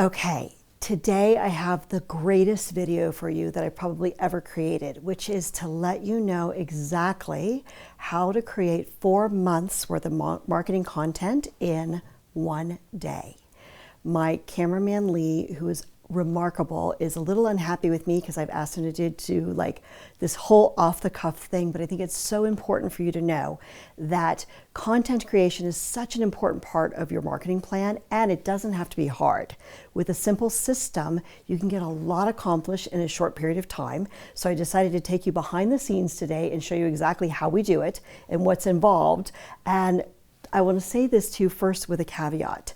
Okay, today I have the greatest video for you that I probably ever created, which is to let you know exactly how to create 4 months worth of marketing content in 1 day. My cameraman Lee, who is remarkable, is a little unhappy with me because I've asked him to do like this whole off-the-cuff thing, but I think it's so important for you to know that content creation is such an important part of your marketing plan, and it doesn't have to be hard. With a simple system, you can get a lot accomplished in a short period of time. So I decided to take you behind the scenes today and show you exactly how we do it and what's involved. And I want to say this to you first with a caveat.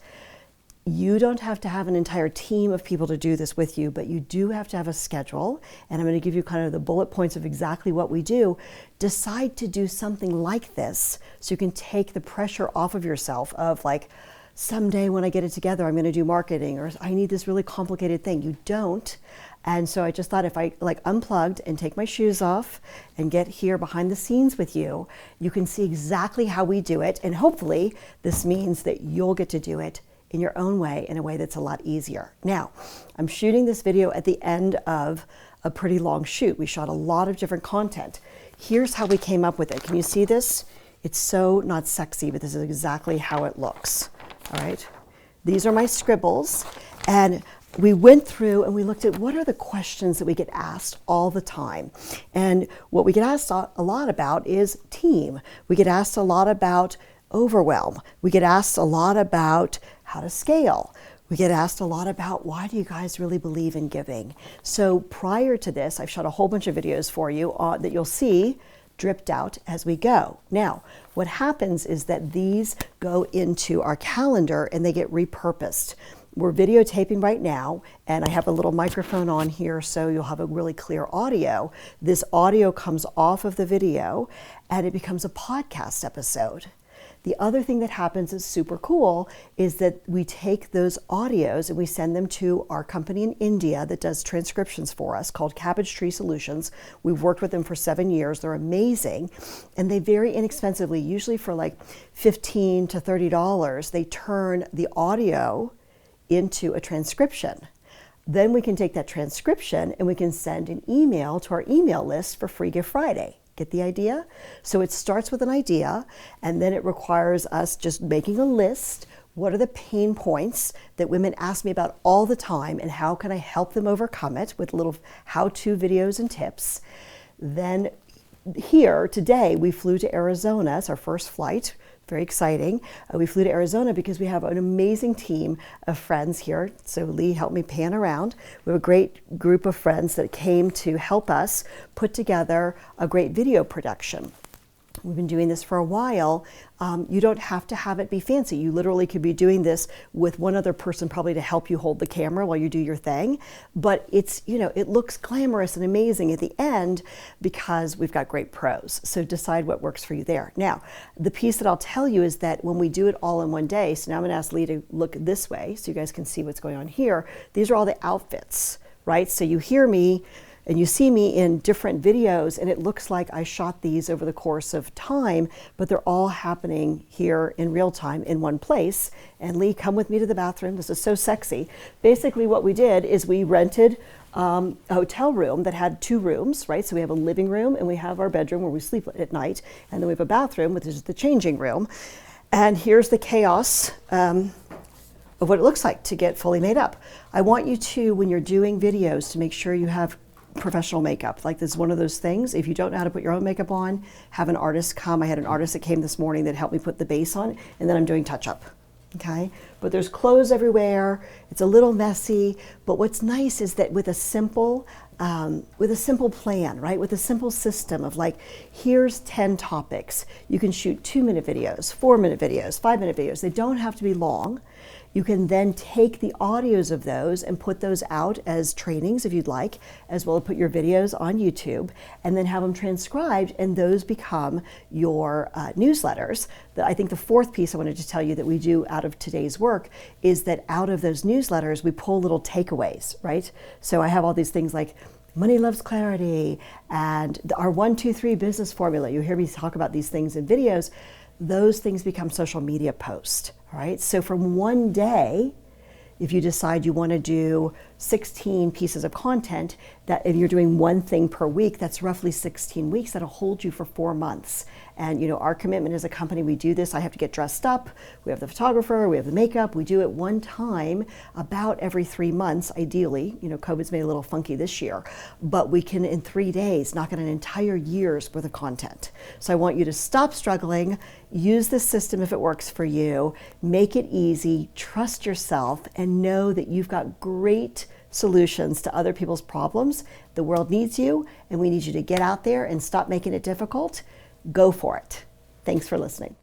You don't have to have an entire team of people to do this with you, but you do have to have a schedule. And I'm going to give you kind of the bullet points of exactly what we do. Decide to do something like this so you can take the pressure off of yourself of like, someday when I get it together, I'm going to do marketing, or I need this really complicated thing. You don't. And so I just thought if I like unplugged and take my shoes off and get here behind the scenes with you, you can see exactly how we do it. And hopefully this means that you'll get to do it in your own way, in a way that's a lot easier. Now, I'm shooting this video at the end of a pretty long shoot. We shot a lot of different content. Here's how we came up with it. Can you see this? It's so not sexy, but this is exactly how it looks. All right. These are my scribbles, and we went through and we looked at what are the questions that we get asked all the time. And what we get asked a lot about is team. We get asked a lot about overwhelm. We get asked a lot about how to scale. We get asked a lot about why do you guys really believe in giving? So prior to this, I've shot a whole bunch of videos for you that you'll see dripped out as we go. Now, what happens is that these go into our calendar and they get repurposed. We're videotaping right now, and I have a little microphone on here so you'll have a really clear audio. This audio comes off of the video and it becomes a podcast episode. The other thing that happens is super cool is that we take those audios and we send them to our company in India that does transcriptions for us called Cabbage Tree Solutions. We've worked with them for 7 years. They're amazing. And they very inexpensively, usually for like $15 to $30, they turn the audio into a transcription. Then we can take that transcription and we can send an email to our email list for Free Gift Friday. Get the idea? So it starts with an idea, and then it requires us just making a list. What are the pain points that women ask me about all the time, and how can I help them overcome it with little how-to videos and tips? Then here today, we flew to Arizona. It's our first flight. Very exciting. We flew to Arizona because we have an amazing team of friends here. So Lee helped me pan around. We have a great group of friends that came to help us put together a great video production. We've been doing this for a while. You don't have to have it be fancy. You literally could be doing this with one other person probably to help you hold the camera while you do your thing. But it's, you know, it looks glamorous and amazing at the end because we've got great pros. So decide what works for you there. Now, the piece that I'll tell you is that when we do it all in one day, so now I'm gonna ask Lee to look this way so you guys can see what's going on here. These are all the outfits, right? So you hear me and you see me in different videos, and it looks like I shot these over the course of time, but they're all happening here in real time in one place. And Lee, come with me to the bathroom. This is so sexy. Basically what we did is we rented a hotel room that had 2 rooms, right? So we have a living room and we have our bedroom where we sleep at night. And then we have a bathroom, which is the changing room. And here's the chaos of what it looks like to get fully made up. I want you to, when you're doing videos, to make sure you have professional makeup. Like, this is one of those things. If you don't know how to put your own makeup on, have an artist come. I had an artist that came this morning that helped me put the base on, and then I'm doing touch-up. Okay, but there's clothes everywhere. It's a little messy, but what's nice is that with a simple plan, right? With a simple system of like, here's 10 topics. You can shoot 2-minute videos, 4-minute videos, 5-minute videos. They don't have to be long. You can then take the audios of those and put those out as trainings if you'd like, as well as put your videos on YouTube and then have them transcribed, and those become your newsletters. I think the 4th piece I wanted to tell you that we do out of today's work is that out of those newsletters, we pull little takeaways, right? So I have all these things like Money Loves Clarity and our 1, 2, 3 business formula. You hear me talk about these things in videos. Those things become social media posts, all right? So from one day, if you decide you want to do 16 pieces of content, that if you're doing one thing per week, that's roughly 16 weeks. That'll hold you for 4 months. And our commitment as a company, we do this. I have to get dressed up. We have the photographer, we have the makeup. We do it one time about every 3 months, ideally. COVID's made it a little funky this year, but we can in 3 days knock out an entire year's worth of content. So I want you to stop struggling, use this system if it works for you, make it easy, trust yourself, and know that you've got great solutions to other people's problems. The world needs you, and we need you to get out there and stop making it difficult. Go for it. Thanks for listening.